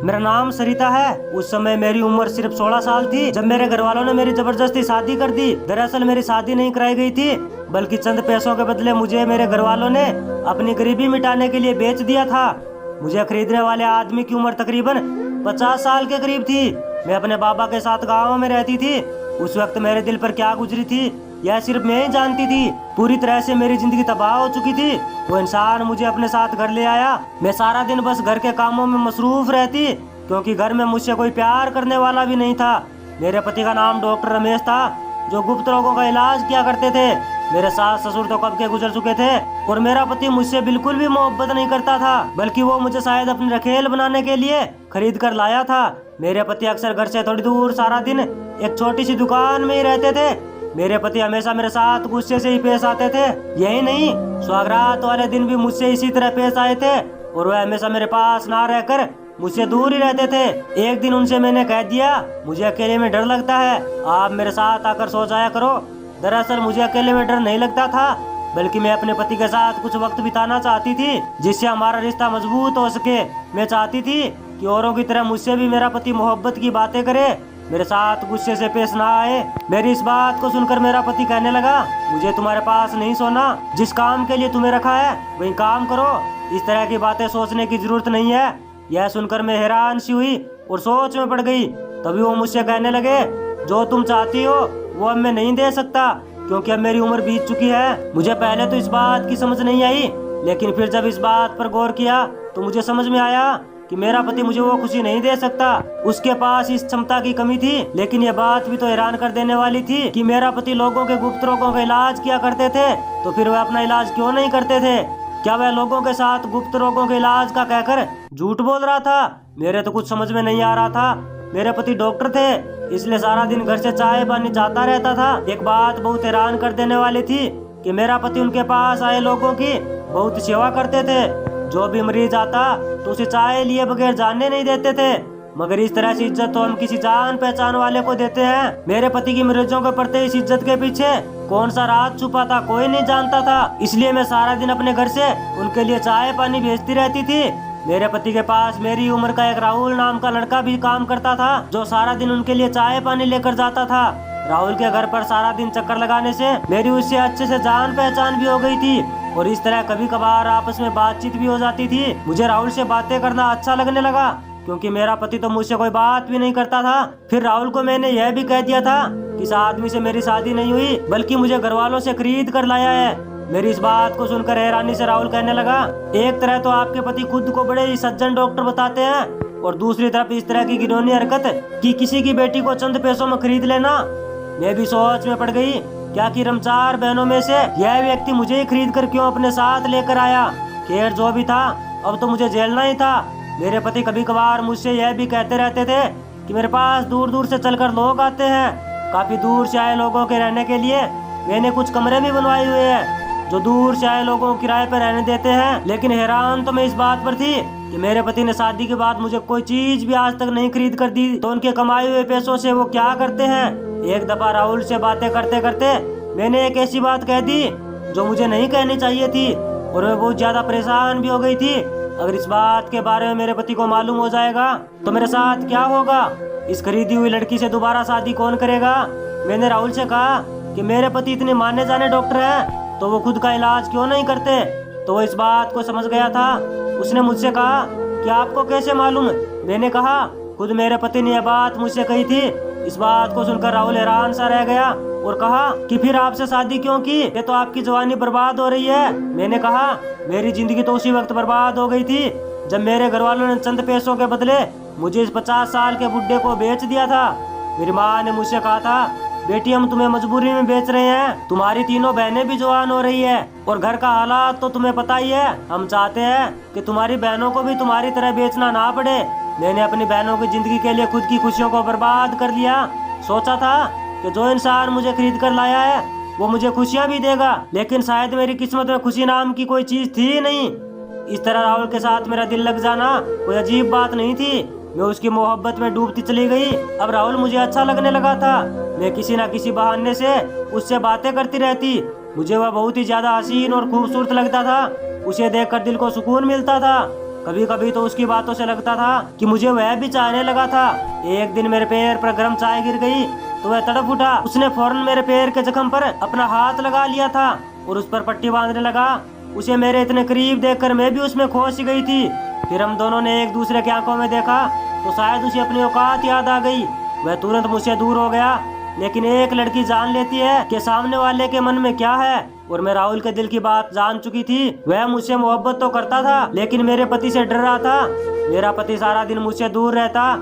मेरा नाम सरिता है। उस समय मेरी उम्र सिर्फ 16 साल थी जब मेरे घर वालों ने मेरी जबरदस्ती शादी कर दी। दरअसल मेरी शादी नहीं कराई गई थी, बल्कि चंद पैसों के बदले मुझे मेरे घर वालों ने अपनी गरीबी मिटाने के लिए बेच दिया था। मुझे खरीदने वाले आदमी की उम्र तकरीबन 50 साल के करीब थी। मैं अपने बाबा के साथ गाँव में रहती थी। उस वक्त मेरे दिल पर क्या गुजरी थी यह सिर्फ मैं ही जानती थी। पूरी तरह से मेरी जिंदगी तबाह हो चुकी थी। वो इंसान मुझे अपने साथ घर ले आया। मैं सारा दिन बस घर के कामों में मसरूफ रहती, क्योंकि घर में मुझसे कोई प्यार करने वाला भी नहीं था। मेरे पति का नाम डॉक्टर रमेश था, जो गुप्त रोगों का इलाज किया करते थे। मेरे सास ससुर तो कब के गुजर चुके थे और मेरा पति मुझसे बिल्कुल भी मोहब्बत नहीं करता था, बल्कि वो मुझे शायद अपनी रखेल बनाने के लिए खरीद कर लाया था। मेरे पति अक्सर घर से थोड़ी दूर सारा दिन एक छोटी सी दुकान में ही रहते थे। मेरे पति हमेशा मेरे साथ गुस्से से ही पेश आते थे। यही नहीं, सुहागरात वाले दिन भी मुझसे इसी तरह पेश आए थे और वह हमेशा मेरे पास ना रहकर मुझसे दूर ही रहते थे। एक दिन उनसे मैंने कह दिया, मुझे अकेले में डर लगता है, आप मेरे साथ आकर सो जाया करो। दरअसल मुझे अकेले में डर नहीं लगता था, बल्कि मैं अपने पति के साथ कुछ वक्त बिताना चाहती थी, जिससे हमारा रिश्ता मजबूत हो सके। मैं चाहती थी कि औरों की तरह मुझसे भी मेरा पति मोहब्बत की बातें करे, मेरे साथ गुस्से से पेश ना आए। मेरी इस बात को सुनकर मेरा पति कहने लगा, मुझे तुम्हारे पास नहीं सोना, जिस काम के लिए तुम्हें रखा है वही काम करो, इस तरह की बातें सोचने की जरूरत नहीं है। यह सुनकर मैं हैरान सी हुई और सोच में पड़ गई। तभी वो मुझसे कहने लगे, जो तुम चाहती हो वो अब मैं नहीं दे सकता, क्योंकि अब मेरी उम्र बीत चुकी है। मुझे पहले तो इस बात की समझ नहीं आई, लेकिन फिर जब इस बात पर गौर किया तो मुझे समझ में आया कि मेरा पति मुझे वो खुशी नहीं दे सकता। उसके पास इस क्षमता की कमी थी। लेकिन ये बात भी तो हैरान कर देने वाली थी कि मेरा पति लोगों के गुप्त रोगों का इलाज किया करते थे, तो फिर वह अपना इलाज क्यों नहीं करते थे? क्या वह लोगों के साथ गुप्त रोगों के इलाज का कहकर झूठ बोल रहा था? मेरे तो कुछ समझ में नहीं आ रहा था। मेरे पति डॉक्टर थे, इसलिए सारा दिन घर से चाय पानी चाहता रहता था। एक बात बहुत हैरान कर देने वाली थी कि मेरा पति उनके पास आए लोगों की बहुत सेवा करते थे। जो भी मरीज आता तो उसे चाय लिए बगैर जाने नहीं देते थे, मगर इस तरह से इज्जत तो हम किसी जान पहचान वाले को देते हैं। मेरे पति की मरीजों के प्रति इस इज्जत के पीछे कौन सा राज छुपा था कोई नहीं जानता था। इसलिए मैं सारा दिन अपने घर से उनके लिए चाय पानी भेजती रहती थी। मेरे पति के पास मेरी उम्र का एक राहुल नाम का लड़का भी काम करता था, जो सारा दिन उनके लिए चाय पानी लेकर जाता था। राहुल के घर पर सारा दिन चक्कर लगाने से मेरी उससे अच्छे से जान पहचान भी हो गई थी और इस तरह कभी कभार आपस में बातचीत भी हो जाती थी। मुझे राहुल से बातें करना अच्छा लगने लगा, क्योंकि मेरा पति तो मुझसे कोई बात भी नहीं करता था। फिर राहुल को मैंने यह भी कह दिया था कि इस आदमी से मेरी शादी नहीं हुई, बल्कि मुझे घर वालों से खरीद कर लाया है। मेरी इस बात को सुनकर हैरानी से राहुल कहने लगा, एक तरह तो आपके पति खुद को बड़े ही सज्जन डॉक्टर बताते हैं और दूसरी तरफ इस तरह की घिनौनी हरकत कि किसी की बेटी को चंद पैसों में खरीद लेना। मैं भी सोच में पड़ गई, क्या कि रमचार बहनों में से यह व्यक्ति मुझे ही खरीद कर क्यों अपने साथ लेकर आया। खैर जो भी था, अब तो मुझे झेलना ही था। मेरे पति कभी कभार मुझसे यह भी कहते रहते थे कि मेरे पास दूर दूर से चलकर लोग आते हैं। काफी दूर से आए लोगों के रहने के लिए मैंने कुछ कमरे भी बनवाए हुए हैं, जो दूर से आए लोगों को किराए पर रहने देते हैं। लेकिन हैरान तो मैं इस बात पर थी कि मेरे पति ने शादी के बाद मुझे कोई चीज भी आज तक नहीं खरीद कर दी, तो उनके कमाए हुए पैसों से वो क्या करते हैं। एक दफा राहुल से बातें करते करते मैंने एक ऐसी बात कह दी जो मुझे नहीं कहनी चाहिए थी और मैं बहुत ज्यादा परेशान भी हो गई थी। अगर इस बात के बारे में मेरे पति को मालूम हो जाएगा तो मेरे साथ क्या होगा? इस खरीदी हुई लड़की से दोबारा शादी कौन करेगा? मैंने राहुल से कहा कि मेरे पति इतने माने जाने डॉक्टर हैं, तो वो खुद का इलाज क्यों नहीं करते? तो वो इस बात को समझ गया था। उसने मुझसे कहा कि आपको कैसे मालूम? मैंने कहा, खुद मेरे पति ने यह बात मुझसे कही थी। इस बात को सुनकर राहुल हैरान सा रह गया और कहा कि फिर आपसे शादी क्यों की? ये तो आपकी जवानी बर्बाद हो रही है। मैंने कहा, मेरी जिंदगी तो उसी वक्त बर्बाद हो गई थी जब मेरे घर वालों ने चंद पैसों के बदले मुझे इस 50 साल के बुड्ढे को बेच दिया था। मेरी माँ ने मुझसे कहा था, बेटी हम तुम्हें मजबूरी में बेच रहे हैं, तुम्हारी तीनों बहनें भी जवान हो रही है और घर का हालात तो तुम्हें पता ही है। हम चाहते हैं कि तुम्हारी बहनों को भी तुम्हारी तरह बेचना ना पड़े। मैंने अपनी बहनों की जिंदगी के लिए खुद की खुशियों को बर्बाद कर लिया। सोचा था कि जो इंसान मुझे खरीद कर लाया है वो मुझे खुशियाँ भी देगा, लेकिन शायद मेरी किस्मत में खुशी नाम की कोई चीज थी ही नहीं। इस तरह राहुल के साथ मेरा दिल लग जाना कोई अजीब बात नहीं थी। मैं उसकी मोहब्बत में डूबती चली गई। अब राहुल मुझे अच्छा लगने लगा था। मैं किसी न किसी बहाने से उससे बातें करती रहती। मुझे वह बहुत ही ज्यादा हसीन और खूबसूरत लगता था। उसे देखकर दिल को सुकून मिलता था। कभी कभी तो उसकी बातों से लगता था कि मुझे वह भी चाहने लगा था। एक दिन मेरे पैर पर गर्म चाय गिर गई तो वह तड़प उठा। उसने फौरन मेरे पैर के जख्म पर अपना हाथ लगा लिया था और उस पर पट्टी बांधने लगा। उसे मेरे इतने करीब देखकर मैं भी उसमें खो सी गई थी। फिर हम दोनों ने एक दूसरे की आंखों में देखा तो शायद उसे अपनी औकात याद आ गई। वह तुरंत मुझसे दूर हो गया। लेकिन एक लड़की जान लेती है कि सामने वाले के मन में क्या है, और मैं राहुल के दिल की बात जान चुकी थी। वह मुझसे मोहब्बत तो करता था लेकिन मेरे पति से डर रहा था। मेरा पति सारा दिन मुझसे दूर रहता।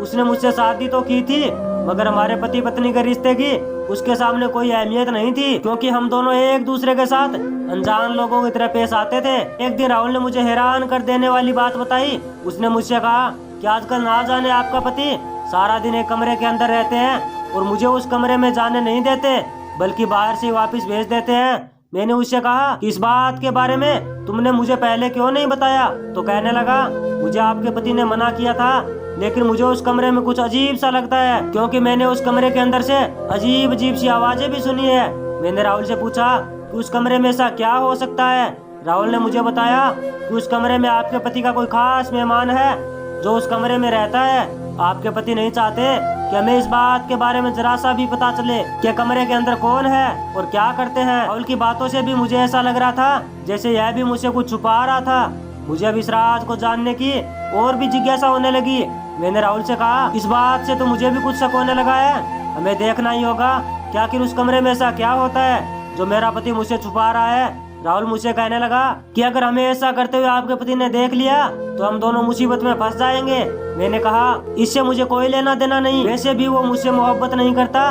उसने मुझसे शादी तो की थी मगर हमारे पति पत्नी के रिश्ते की उसके सामने कोई अहमियत नहीं थी, क्योंकि हम दोनों एक दूसरे के साथ अनजान लोगों की तरह पेश आते थे। एक दिन राहुल ने मुझे हैरान कर देने वाली बात बताई। उसने मुझसे कहा कि आजकल ना जाने आपका पति सारा दिन एक कमरे के अंदर रहते हैं और मुझे उस कमरे में जाने नहीं देते बल्कि बाहर से वापस भेज देते हैं। मैंने उससे कहा कि इस बात के बारे में तुमने मुझे पहले क्यों नहीं बताया? तो कहने लगा मुझे आपके पति ने मना किया था, लेकिन मुझे उस कमरे में कुछ अजीब सा लगता है क्योंकि मैंने उस कमरे के अंदर से अजीब अजीब सी आवाजें भी सुनी है। मैंने राहुल से पूछा कि उस कमरे में ऐसा क्या हो सकता है। राहुल ने मुझे बताया कि उस कमरे में आपके पति का कोई खास मेहमान है जो उस कमरे में रहता है। आपके पति नहीं चाहते कि हमें इस बात के बारे में जरा सा भी पता चले कि कमरे के अंदर कौन है और क्या करते हैं। राहुल की बातों से भी मुझे ऐसा लग रहा था जैसे यह भी मुझसे कुछ छुपा रहा था। मुझे अब इस राज को जानने की और भी जिज्ञासा होने लगी। मैंने राहुल से कहा इस बात से तो मुझे भी कुछ शक होने लगा है। हमें देखना ही होगा कि आखिर उस कमरे में ऐसा क्या होता है जो मेरा पति मुझसे छुपा रहा है। राहुल मुझसे कहने लगा कि अगर हमें ऐसा करते हुए आपके पति ने देख लिया तो हम दोनों मुसीबत में फंस जाएंगे। मैंने कहा इससे मुझे कोई लेना देना नहीं, वैसे भी वो मुझसे मोहब्बत नहीं करता।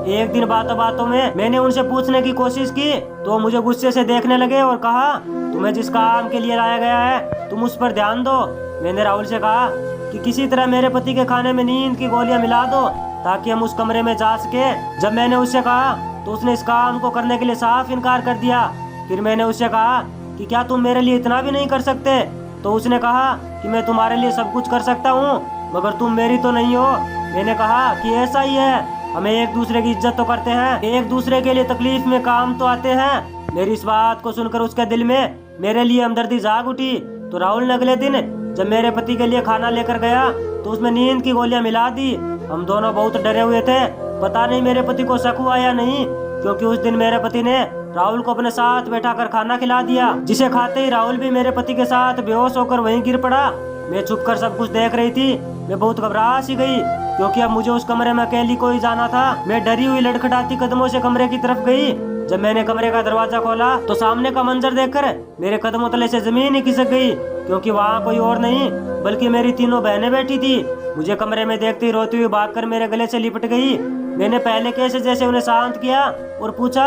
एक दिन बातों बातों में मैंने उनसे पूछने की कोशिश की तो मुझे गुस्से से देखने लगे और कहा तुम्हें जिस काम के लिए लाया गया है तुम उस पर ध्यान दो। मैंने राहुल से कहा कि किसी तरह मेरे पति के खाने में नींद की गोलियां मिला दो ताकि हम उस कमरे में जा सके। जब मैंने उससे कहा तो उसने इस काम को करने के लिए साफ इनकार कर दिया। फिर मैंने उससे कहा कि क्या तुम मेरे लिए इतना भी नहीं कर सकते? तो उसने कहा कि मैं तुम्हारे लिए सब कुछ कर सकता हूँ मगर तुम मेरी तो नहीं हो। मैंने कहा कि ऐसा ही है, हमें एक दूसरे की इज्जत तो करते हैं, एक दूसरे के लिए तकलीफ में काम तो आते हैं। मेरी इस बात को सुनकर उसके दिल में मेरे लिए हमदर्दी जाग उठी। तो राहुल ने अगले दिन जब मेरे पति के लिए खाना लेकर गया तो उसमें नींद की गोलियां मिला दी। हम दोनों बहुत डरे हुए थे, पता नहीं मेरे पति को शक हुआ या नहीं, क्योंकि उस दिन मेरे पति ने राहुल को अपने साथ बैठाकर खाना खिला दिया, जिसे खाते ही राहुल भी मेरे पति के साथ बेहोश होकर वहीं गिर पड़ा। मैं छुपकर सब कुछ देख रही थी। मैं बहुत घबरा सी गई क्योंकि अब मुझे उस कमरे में अकेली कोई जाना था। मैं डरी हुई लड़खड़ाती कदमों से कमरे की तरफ गई। जब मैंने कमरे का दरवाजा खोला तो सामने का मंजर देखकर मेरे कदमों तले से जमीन ही खिसक गई, क्योंकि वहाँ कोई और नहीं बल्कि मेरी तीनों बहनें बैठी थी। मुझे कमरे में देखते ही रोती हुई भागकर मेरे गले से लिपट गई। मैंने पहले कैसे जैसे उन्हें शांत किया और पूछा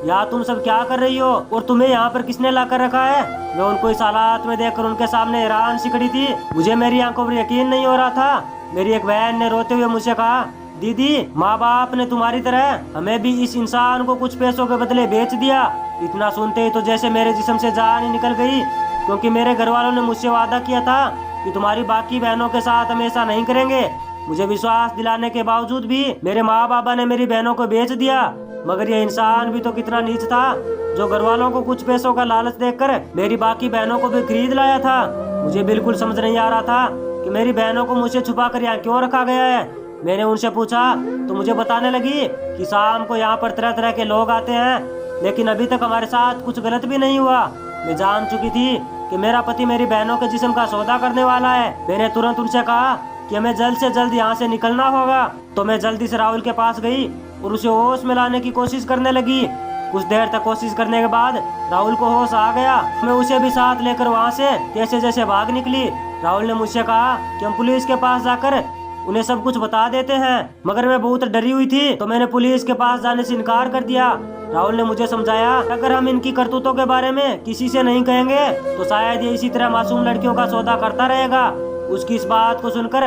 यार तुम सब क्या कर रही हो और तुम्हें यहाँ पर किसने ला कर रखा है? मैं उनको इस हालात में देखकर उनके सामने हैरान सी खड़ी थी। मुझे मेरी आंखों पर यकीन नहीं हो रहा था। मेरी एक बहन ने रोते हुए मुझसे कहा दीदी, माँ बाप ने तुम्हारी तरह हमें भी इस इंसान को कुछ पैसों के बदले बेच दिया। इतना सुनते ही तो जैसे मेरे जिस्म से जान ही निकल गई, क्योंकि मेरे घर वालों ने मुझसे वादा किया था कि तुम्हारी बाकी बहनों के साथ हम ऐसा नहीं करेंगे। मुझे विश्वास दिलाने के बावजूद भी मेरे माँ बाबा ने मेरी बहनों को बेच दिया। मगर ये इंसान भी तो कितना नीच था जो घर वालों को कुछ पैसों का लालच देकर मेरी बाकी बहनों को भी खरीद लाया था। मुझे बिल्कुल समझ नहीं आ रहा था कि मेरी बहनों को मुझसे छुपा कर यहाँ क्यों रखा गया है। मैंने उनसे पूछा तो मुझे बताने लगी कि शाम को यहाँ पर तरह तरह के लोग आते हैं, लेकिन अभी तक हमारे साथ कुछ गलत भी नहीं हुआ। मैं जान चुकी थी कि मेरा पति मेरी बहनों के जिस्म का सौदा करने वाला है। मैंने तुरंत उनसे कहा कि हमें जल्द से जल्द यहाँ से निकलना होगा। तो मैं जल्दी से राहुल के पास गई और उसे होश में लाने की कोशिश करने लगी। कुछ देर तक कोशिश करने के बाद राहुल को होश आ गया। मैं उसे भी साथ लेकर वहाँ से कैसे जैसे भाग निकली। राहुल ने मुझसे कहा कि हम पुलिस के पास जाकर उन्हें सब कुछ बता देते हैं, मगर मैं बहुत डरी हुई थी तो मैंने पुलिस के पास जाने से इनकार कर दिया। राहुल ने मुझे समझाया अगर हम इनकी करतूतों के बारे में किसी से नहीं कहेंगे तो शायद ये इसी तरह मासूम लड़कियों का सौदा करता रहेगा। उसकी इस बात को सुनकर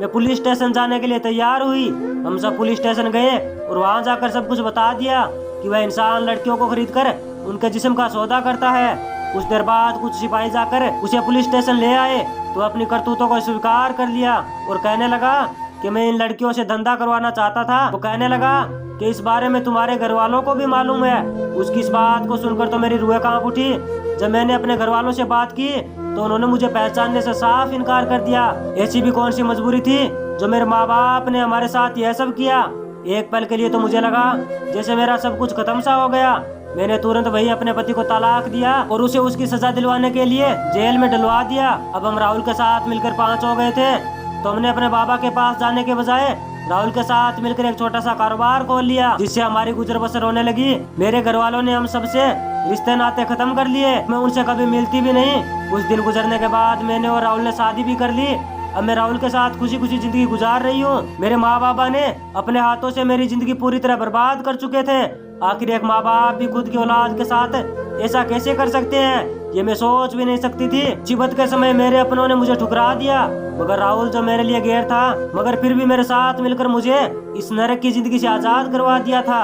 मैं पुलिस स्टेशन जाने के लिए तैयार हुई। हम सब पुलिस स्टेशन गए और वहाँ जाकर सब कुछ बता दिया कि वह इंसान लड़कियों को खरीद कर उनके जिस्म का सौदा करता है। कुछ देर बाद कुछ सिपाही जाकर उसे पुलिस स्टेशन ले आए तो अपनी करतूतों को स्वीकार कर लिया और कहने लगा कि मैं इन लड़कियों से धंधा करवाना चाहता था। वो कहने लगा कि इस बारे में तुम्हारे घर वालों को भी मालूम है। उसकी इस बात को सुनकर तो मेरी रूह कांप उठी। जब मैंने अपने घर वालों से बात की तो उन्होंने मुझे पहचानने से साफ इनकार कर दिया। ऐसी भी कौन सी मजबूरी थी जो मेरे माँ बाप ने हमारे साथ यह सब किया। एक पल के लिए तो मुझे लगा जैसे मेरा सब कुछ खत्म सा हो गया। मैंने तुरंत वही अपने पति को तलाक दिया और उसे उसकी सजा दिलवाने के लिए जेल में डलवा दिया। अब हम राहुल के साथ मिलकर 5 हो गए थे, तो हमने अपने बाबा के पास जाने के बजाय राहुल के साथ मिलकर एक छोटा सा कारोबार खोल लिया, जिससे हमारी गुजर बसर होने लगी। मेरे घर वालों ने हम सबसे रिश्ते नाते खत्म कर लिए। मैं उनसे कभी मिलती भी नहीं। कुछ दिन गुजरने के बाद मैंने और राहुल ने शादी भी कर ली। अब मैं राहुल के साथ खुशी खुशी जिंदगी गुजार रही हूँ। मेरे माँ बाबा ने अपने हाथों से मेरी जिंदगी पूरी तरह बर्बाद कर चुके थे। आखिर एक माँ बाप भी खुद की औलाद के साथ ऐसा कैसे कर सकते हैं, ये मैं सोच भी नहीं सकती थी। मुसीबत के समय मेरे अपनों ने मुझे ठुकरा दिया, मगर राहुल जो मेरे लिए गैर था, मगर फिर भी मेरे साथ मिलकर मुझे इस नरक की जिंदगी से आजाद करवा दिया था।